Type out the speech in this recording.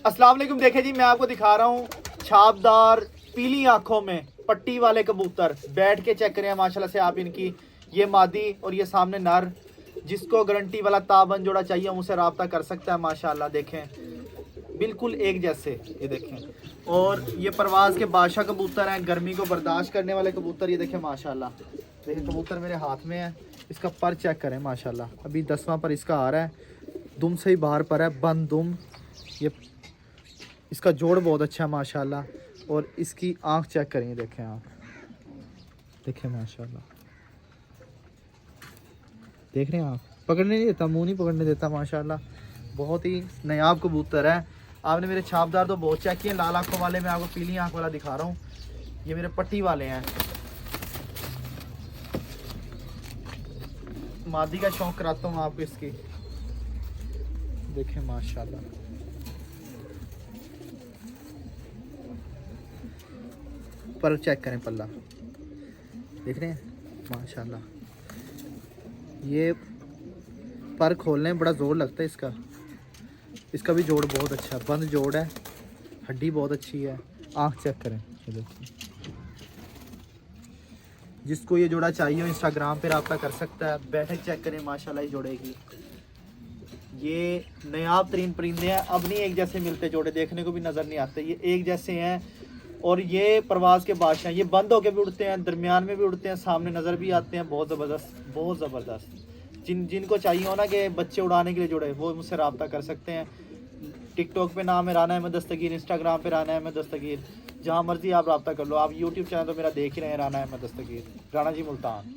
अस्सलाम वालेकुम। देखें जी, मैं आपको दिखा रहा हूँ छापदार पीली आंखों में पट्टी वाले कबूतर। बैठ के चेक करें माशाल्लाह से आप इनकी। ये मादी और ये सामने नर। जिसको गारंटी वाला ताबन जोड़ा चाहिए उनसे रब्ता कर सकता है। माशाल्लाह देखें बिल्कुल एक जैसे, ये देखें। और ये परवाज़ के बादशाह कबूतर हैं, गर्मी को बर्दाश्त करने वाले कबूतर। ये देखें माशाल्लाह, देखें कबूतर मेरे हाथ में है। इसका पर चेक करें माशाल्लाह, अभी 10वां पर इसका आ रहा है। दुम से ही बाहर पर है, बंद दुम। ये इसका जोड़ बहुत अच्छा है माशाल्लाह। और इसकी आंख चेक करें, देखें आप, देखें माशाल्लाह, देख रहे हैं आप। पकड़ने नहीं देता, मुंह नहीं पकड़ने देता माशाल्लाह। बहुत ही नायाब कबूतर है। आपने मेरे छापदार तो बहुत चेक किए। लाल आंखों वाले मैं आपको पीली आंख वाला दिखा रहा हूँ। ये मेरे पट्टी वाले हैं। मादी का शौक कराता हूँ आपको इसकी, देखें माशाल्लाह। पर चेक करें पल्ला, देख रहे हैं माशाल्लाह। ये पर खोलने में बड़ा ज़ोर लगता है इसका। इसका भी जोड़ बहुत अच्छा है, बंद जोड़ है, हड्डी बहुत अच्छी है। आँख चेक करें, ये देखिए। जिसको ये जोड़ा चाहिए हो इंस्टाग्राम पे रब्ता कर सकता है। बैठक चेक करें माशाल्लाह, ये जोड़े की। ये नायाब तरीन परिंदे हैं। अब नहीं एक जैसे मिलते जोड़े, देखने को भी नज़र नहीं आते। ये एक जैसे हैं और ये परवाज़ के बादशाह। ये बंद होके भी उड़ते हैं, दरमियान में भी उड़ते हैं, सामने नज़र भी आते हैं। बहुत ज़बरदस्त, बहुत ज़बरदस्त। जिनको चाहिए हो ना कि बच्चे उड़ाने के लिए जोड़े, वो मुझसे रब्ता कर सकते हैं। टिकटॉक पे नाम है राना अहमद दस्तगीर, इंस्टाग्राम पे राना अहमद दस्तगीर। जहाँ मर्जी आप रब्ता कर लो। आप यूट्यूब चैनल तो मेरा देख ही रहे हैं, राना अहमद दस्तगीर, राणा जी मुल्तान।